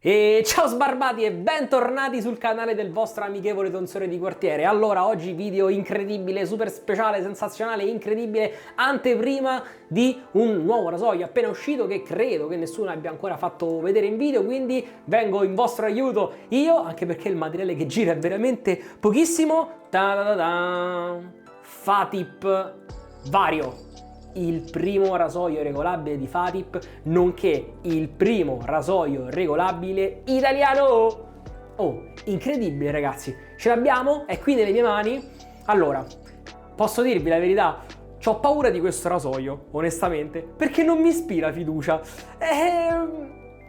E ciao sbarbati e bentornati sul canale del vostro amichevole tonsore di quartiere. Allora, oggi video incredibile, super speciale, sensazionale, incredibile, anteprima di un nuovo rasoio appena uscito che credo che nessuno abbia ancora fatto vedere in video, quindi vengo in vostro aiuto io, anche perché il materiale che gira è veramente pochissimo. Fatip Vario, il primo rasoio regolabile di Fatip, nonché il primo rasoio regolabile italiano. Oh, incredibile ragazzi, ce l'abbiamo, è qui nelle mie mani. Allora, posso dirvi la verità, ho paura di questo rasoio, onestamente, perché non mi ispira fiducia.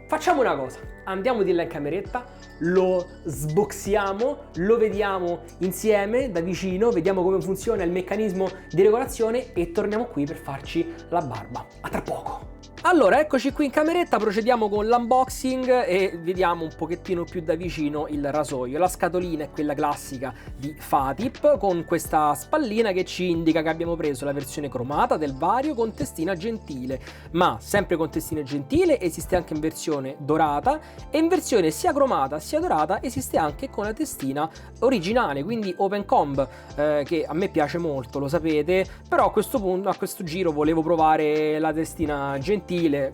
Facciamo una cosa, andiamo di là in cameretta, lo sboxiamo, lo vediamo insieme da vicino, vediamo come funziona il meccanismo di regolazione e torniamo qui per farci la barba. A tra poco! Allora, eccoci qui in cameretta, procediamo con l'unboxing e vediamo un pochettino più da vicino il rasoio. La scatolina è quella classica di Fatip, con questa spallina che ci indica che abbiamo preso la versione cromata del Vario con testina gentile, ma sempre con testina gentile esiste anche in versione dorata, e in versione sia cromata sia dorata esiste anche con la testina originale, quindi open comb, che a me piace molto, lo sapete, però a questo punto, a questo giro volevo provare la testina gentile,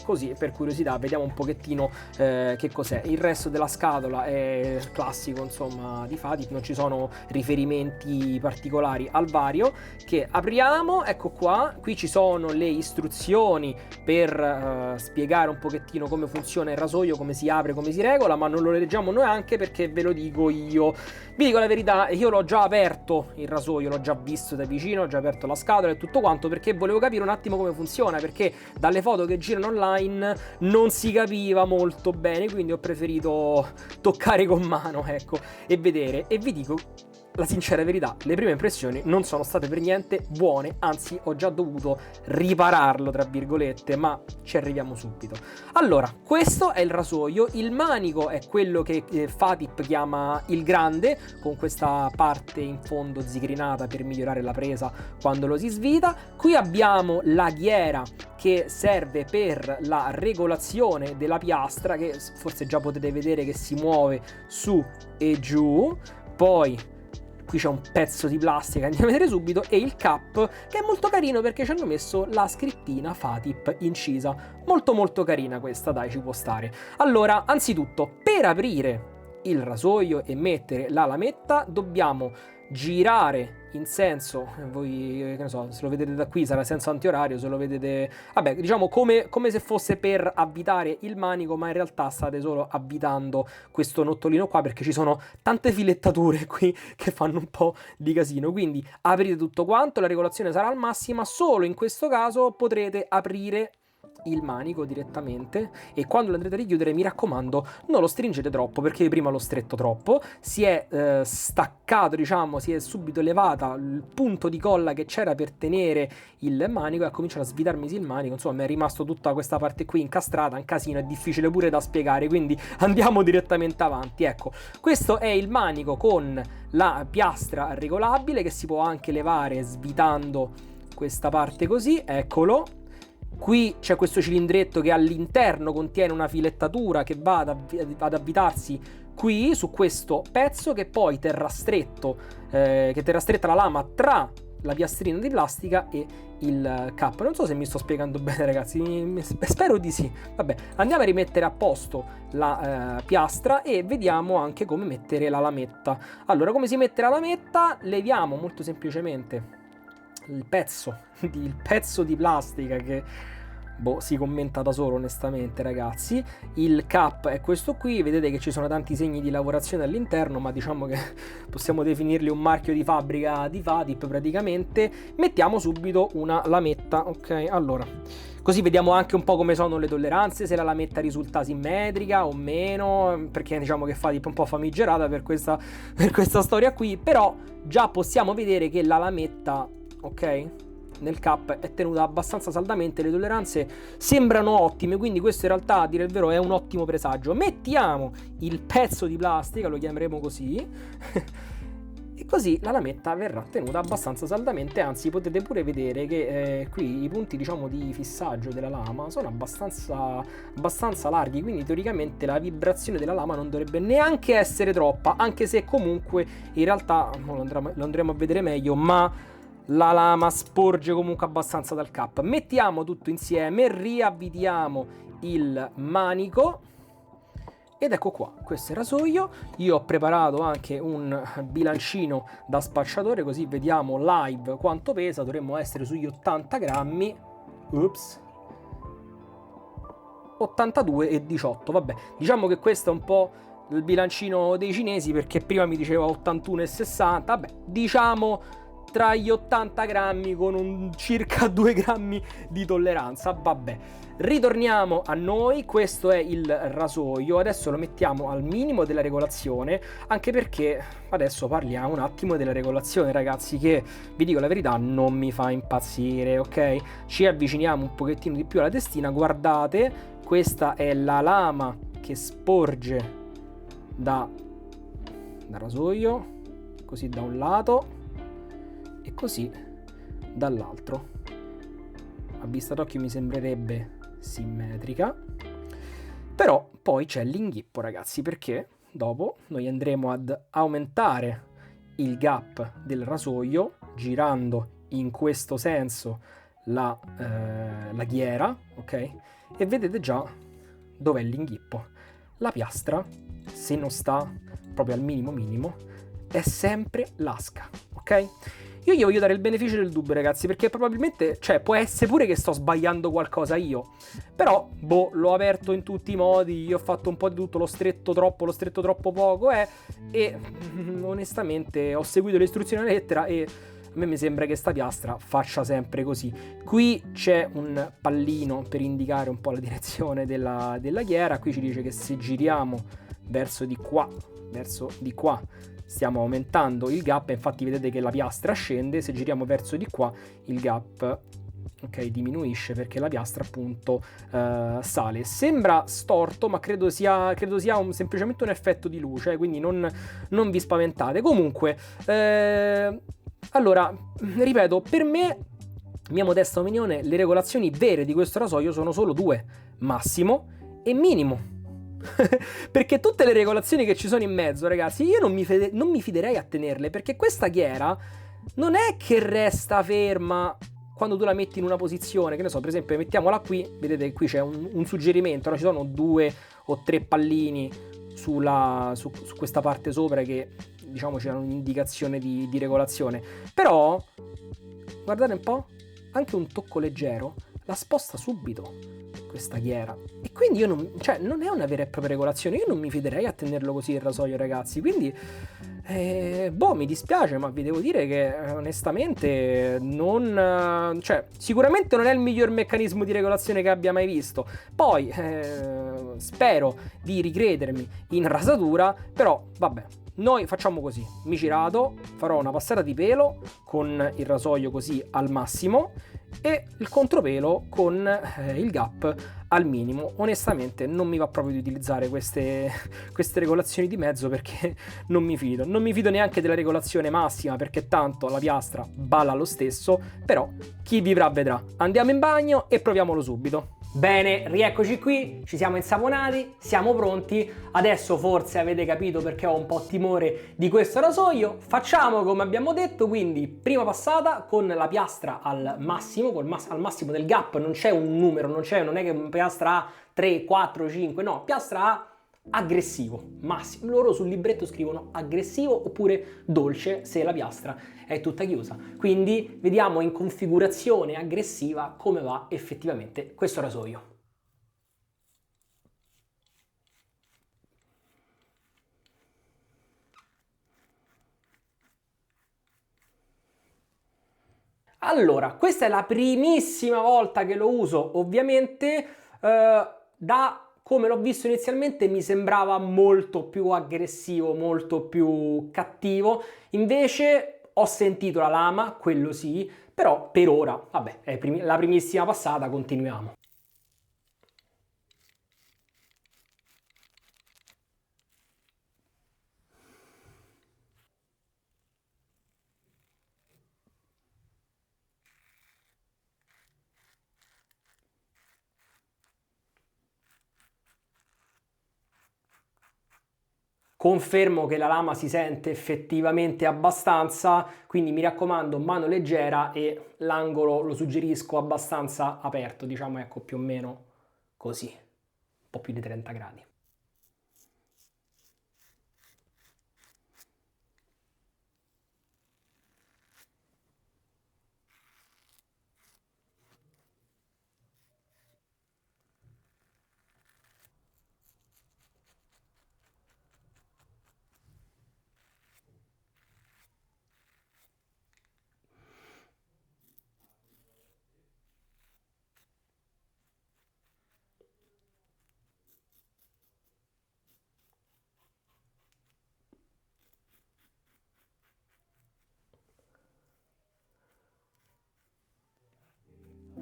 così per curiosità vediamo un pochettino che cos'è. Il resto della scatola è classico, insomma, di Fatip, non ci sono riferimenti particolari al Vario. Che apriamo, ecco qua, qui ci sono le istruzioni per spiegare un pochettino come funziona il rasoio, come si apre, come si regola, ma non lo leggiamo noi anche perché ve lo dico io. Vi dico la verità, io l'ho già aperto il rasoio, l'ho già visto da vicino, ho già aperto la scatola e tutto quanto perché volevo capire un attimo come funziona, perché dalle foto che girano online non si capiva molto bene, quindi ho preferito toccare con mano, ecco, e vedere. E vi dico la sincera verità, le prime impressioni non sono state per niente buone, anzi ho già dovuto ripararlo tra virgolette, ma ci arriviamo subito. Allora, questo è il rasoio, il manico è quello che Fatip chiama il grande, con questa parte in fondo zigrinata per migliorare la presa quando lo si svita. Qui abbiamo la ghiera che serve per la regolazione della piastra, che forse già potete vedere che si muove su e giù. Poi qui c'è un pezzo di plastica, andiamo a vedere subito, e il cap che è molto carino perché ci hanno messo la scrittina Fatip incisa. Molto molto carina questa, dai, ci può stare. Allora, anzitutto, per aprire il rasoio e mettere la lametta dobbiamo girare in senso, voi che ne so, se lo vedete da qui sarà senso antiorario, se lo vedete, vabbè, diciamo come se fosse per avvitare il manico, ma in realtà state solo avvitando questo nottolino qua perché ci sono tante filettature qui che fanno un po' di casino. Quindi aprite tutto quanto, la regolazione sarà al massima, solo in questo caso potrete aprire il manico direttamente, e quando lo andrete a richiudere mi raccomando non lo stringete troppo perché prima l'ho stretto troppo, si è staccato, diciamo, si è subito elevata il punto di colla che c'era per tenere il manico e ha cominciato a svitarmisi il manico, insomma mi è rimasto tutta questa parte qui incastrata, un casino, è difficile pure da spiegare, quindi andiamo direttamente avanti. Ecco, questo è il manico con la piastra regolabile che si può anche levare svitando questa parte così, eccolo. Qui c'è questo cilindretto che all'interno contiene una filettatura che va ad avvitarsi qui su questo pezzo, che poi terrà stretto, che terrà stretta la lama tra la piastrina di plastica e il cap. Non so se mi sto spiegando bene ragazzi, spero di sì. Vabbè, andiamo a rimettere a posto la piastra e vediamo anche come mettere la lametta. Allora, come si mette la lametta? Leviamo molto semplicemente il pezzo di plastica che si commenta da solo onestamente ragazzi. Il cap è questo qui, vedete che ci sono tanti segni di lavorazione all'interno, ma diciamo che possiamo definirli un marchio di fabbrica di Fatip praticamente. Mettiamo subito una lametta, ok? Allora, così vediamo anche un po' come sono le tolleranze, se la lametta risulta simmetrica o meno, perché diciamo che Fatip è un po' famigerata per questa storia qui, però già possiamo vedere che la lametta, ok, nel cap è tenuta abbastanza saldamente, le tolleranze sembrano ottime, quindi questo in realtà, a dire il vero, è un ottimo presagio. Mettiamo il pezzo di plastica, lo chiameremo così così la lametta verrà tenuta abbastanza saldamente, anzi potete pure vedere che qui i punti diciamo di fissaggio della lama sono abbastanza larghi, quindi teoricamente la vibrazione della lama non dovrebbe neanche essere troppa, anche se comunque in realtà lo andremo a vedere meglio, ma la lama sporge comunque abbastanza dal cap. Mettiamo tutto insieme, riavvitiamo il manico ed ecco qua, questo è il rasoio. Io ho preparato anche un bilancino da spacciatore, così vediamo live quanto pesa. Dovremmo essere sugli 80 grammi. Ups, 82,18. Vabbè, diciamo che questo è un po' il bilancino dei cinesi, perché prima mi diceva 81,60. Vabbè, diciamo tra gli 80 grammi con circa 2 grammi di tolleranza. Vabbè, ritorniamo a noi. Questo è il rasoio. Adesso lo mettiamo al minimo della regolazione, anche perché adesso parliamo un attimo della regolazione, ragazzi, che vi dico la verità non mi fa impazzire, ok? Ci avviciniamo un pochettino di più alla testina. Guardate, questa è la lama che sporge dal rasoio, così da un lato e così dall'altro. A vista d'occhio mi sembrerebbe simmetrica, però poi c'è l'inghippo, ragazzi, perché dopo noi andremo ad aumentare il gap del rasoio girando in questo senso la ghiera, ok? E vedete già dov'è l'inghippo. La piastra, se non sta proprio al minimo, è sempre lasca, ok? Io gli voglio dare il beneficio del dubbio, ragazzi, perché probabilmente, cioè, può essere pure che sto sbagliando qualcosa io, però, boh, l'ho aperto in tutti i modi, io ho fatto un po' di tutto, lo stretto troppo poco, e onestamente ho seguito le istruzioni alla lettera e a me mi sembra che sta piastra faccia sempre così. Qui c'è un pallino per indicare un po' la direzione della ghiera, qui ci dice che se giriamo verso di qua, stiamo aumentando il gap, infatti vedete che la piastra scende, se giriamo verso di qua il gap, ok, diminuisce perché la piastra appunto sale. Sembra storto, ma credo sia semplicemente un effetto di luce, quindi non vi spaventate. Comunque, allora, ripeto, per me, mia modesta opinione, le regolazioni vere di questo rasoio sono solo due: massimo e minimo. Perché tutte le regolazioni che ci sono in mezzo, ragazzi, io non mi fiderei a tenerle, perché questa ghiera non è che resta ferma quando tu la metti in una posizione, che ne so, per esempio mettiamola qui, vedete che qui c'è un suggerimento, no? Ci sono 2 o 3 pallini su questa parte sopra che diciamo ci danno un'indicazione di regolazione, però guardate un po', anche un tocco leggero la sposta subito questa ghiera, e quindi io non è una vera e propria regolazione. Io non mi fiderei a tenerlo così il rasoio, ragazzi, quindi mi dispiace, ma vi devo dire che onestamente sicuramente non è il miglior meccanismo di regolazione che abbia mai visto. Poi spero di ricredermi in rasatura, però vabbè. Noi facciamo così: micirato, farò una passata di pelo con il rasoio così al massimo e il contropelo con il gap al minimo. Onestamente non mi va proprio di utilizzare queste regolazioni di mezzo, perché non mi fido neanche della regolazione massima, perché tanto la piastra balla lo stesso. Però chi vivrà vedrà. Andiamo in bagno e proviamolo subito. Bene, rieccoci qui, ci siamo insaponati, siamo pronti. Adesso forse avete capito perché ho un po' timore di questo rasoio. Facciamo come abbiamo detto, quindi prima passata con la piastra al massimo, al massimo del gap. Non c'è un numero, non è che piastra A 3, 4, 5, no, piastra A aggressivo, massimo. Loro sul libretto scrivono aggressivo oppure dolce se la piastra è tutta chiusa. Quindi vediamo in configurazione aggressiva come va effettivamente questo rasoio. Allora, questa è la primissima volta che lo uso, ovviamente. Da come l'ho visto inizialmente mi sembrava molto più aggressivo, molto più cattivo. Invece ho sentito la lama, quello sì, però per ora, vabbè, è la primissima passata, continuiamo. confermo che la lama si sente effettivamente abbastanza, quindi mi raccomando mano leggera e l'angolo lo suggerisco abbastanza aperto, diciamo ecco più o meno così, un po' più di 30 gradi.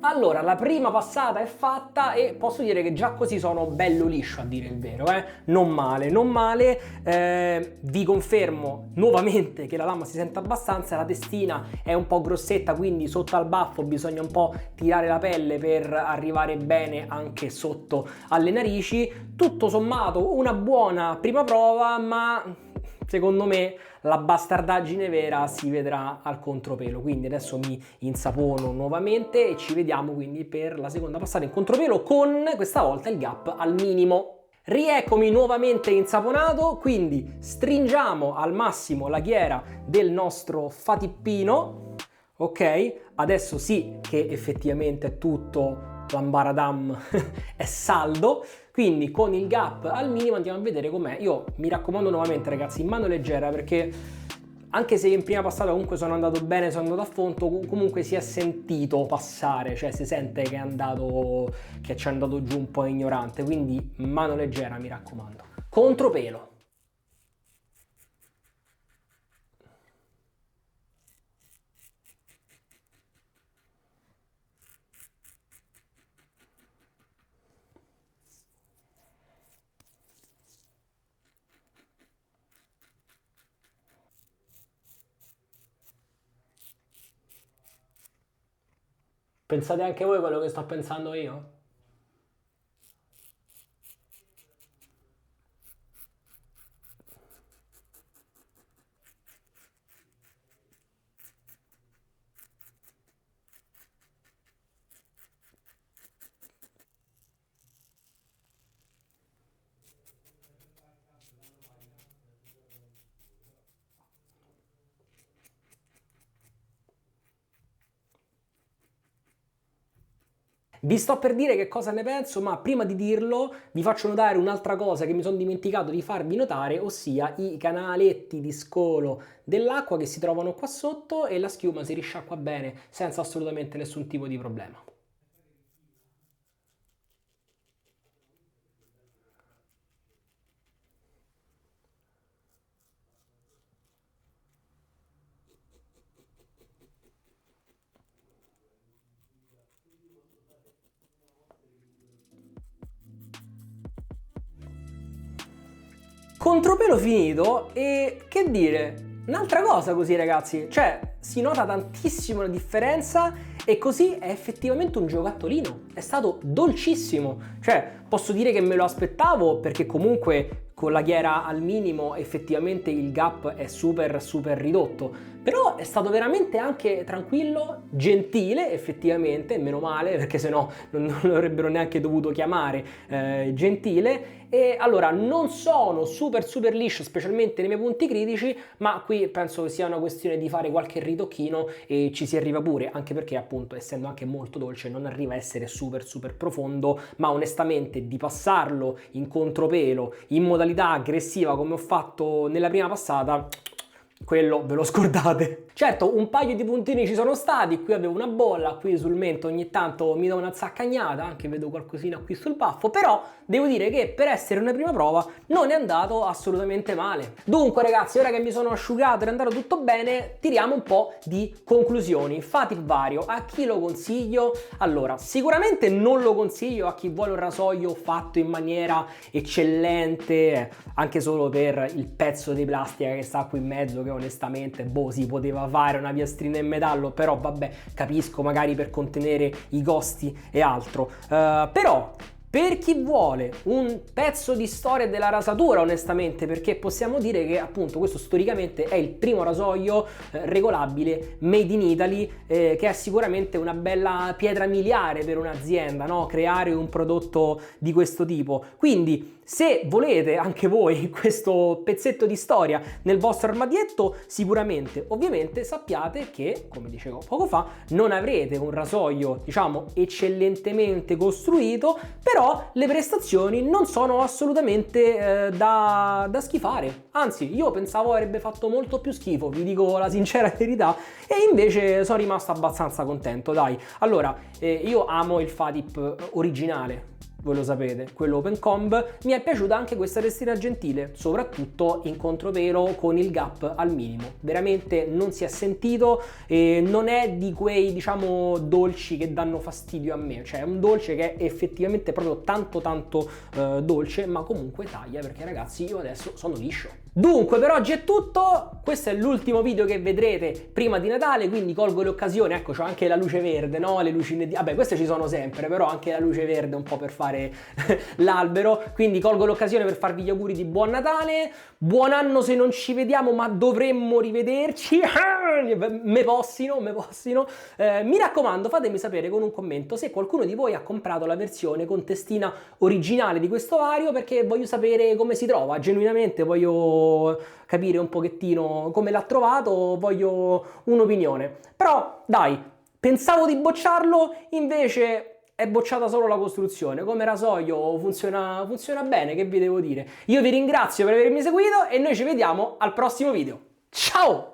Allora, la prima passata è fatta e posso dire che già così sono bello liscio a dire il vero, non male, non male. Vi confermo nuovamente che la lama si sente abbastanza, la testina è un po' grossetta, quindi sotto al baffo bisogna un po' tirare la pelle per arrivare bene anche sotto alle narici. Tutto sommato una buona prima prova, ma secondo me la bastardaggine vera si vedrà al contropelo, quindi adesso mi insapono nuovamente e ci vediamo quindi per la seconda passata in contropelo con questa volta il gap al minimo. Rieccomi nuovamente insaponato, quindi stringiamo al massimo la ghiera del nostro fatippino, ok? Adesso sì che effettivamente è tutto l'ambaradam è saldo, quindi con il gap al minimo andiamo a vedere com'è. Io mi raccomando nuovamente ragazzi, in mano leggera, perché anche se in prima passata comunque sono andato bene, sono andato a fondo, comunque si è sentito passare, cioè si sente che è andato, che ci è andato giù un po' ignorante, quindi mano leggera mi raccomando. Contropelo. Pensate anche voi quello che sto pensando io? Vi sto per dire che cosa ne penso, ma prima di dirlo vi faccio notare un'altra cosa che mi sono dimenticato di farvi notare, ossia i canaletti di scolo dell'acqua che si trovano qua sotto e la schiuma si risciacqua bene senza assolutamente nessun tipo di problema. Contropelo finito e che dire, un'altra cosa così ragazzi, cioè si nota tantissimo la differenza e così è effettivamente un giocattolino, è stato dolcissimo, cioè posso dire che me lo aspettavo perché comunque con la ghiera al minimo effettivamente il gap è super ridotto, però è stato veramente anche tranquillo, gentile effettivamente, meno male perché sennò non lo avrebbero neanche dovuto chiamare gentile. E allora non sono super liscio specialmente nei miei punti critici, ma qui penso che sia una questione di fare qualche ritocchino e ci si arriva pure, anche perché appunto essendo anche molto dolce non arriva a essere super profondo, ma onestamente di passarlo in contropelo in modalità aggressiva come ho fatto nella prima passata, quello ve lo scordate. Certo, un paio di puntini ci sono stati, qui avevo una bolla, qui sul mento ogni tanto mi do una zaccagnata, anche vedo qualcosina qui sul baffo, però devo dire che per essere una prima prova non è andato assolutamente male. Dunque ragazzi, ora che mi sono asciugato ed è andato tutto bene, tiriamo un po' di conclusioni. Fate il vario, a chi lo consiglio? Allora, sicuramente non lo consiglio a chi vuole un rasoio fatto in maniera eccellente, anche solo per il pezzo di plastica che sta qui in mezzo, che onestamente, boh, si poteva fare una piastrina in metallo, però vabbè, capisco magari per contenere i costi e altro, però Per chi vuole un pezzo di storia della rasatura, onestamente, perché possiamo dire che appunto questo storicamente è il primo rasoio regolabile made in Italy, che è sicuramente una bella pietra miliare per un'azienda, no? Creare un prodotto di questo tipo. Quindi se volete anche voi questo pezzetto di storia nel vostro armadietto, sicuramente, ovviamente sappiate che, come dicevo poco fa, non avrete un rasoio, diciamo, eccellentemente costruito, però le prestazioni non sono assolutamente da schifare. Anzi, io pensavo avrebbe fatto molto più schifo, vi dico la sincera verità, e invece sono rimasto abbastanza contento, dai. Allora, io amo il Fatip originale, voi lo sapete, quello Open Comb. Mi è piaciuta anche questa testina gentile, soprattutto in controvero con il gap al minimo. Veramente non si è sentito e non è di quei, diciamo, dolci che danno fastidio a me. Cioè è un dolce che è effettivamente proprio tanto dolce, ma comunque taglia, perché ragazzi io adesso sono liscio. Dunque per oggi è tutto, questo è l'ultimo video che vedrete prima di Natale, quindi colgo l'occasione, ecco c'ho anche la luce verde, no? Le lucine di... vabbè queste ci sono sempre, però anche la luce verde un po' per fare l'albero, quindi colgo l'occasione per farvi gli auguri di buon Natale, buon anno se non ci vediamo, ma dovremmo rivederci, me possino, mi raccomando fatemi sapere con un commento se qualcuno di voi ha comprato la versione con testina originale di questo vario, perché voglio sapere come si trova, genuinamente voglio capire un pochettino come l'ha trovato, voglio un'opinione. Però dai, pensavo di bocciarlo, invece è bocciata solo la costruzione. Come rasoio funziona bene, che vi devo dire. Io vi ringrazio per avermi seguito e noi ci vediamo al prossimo video. Ciao!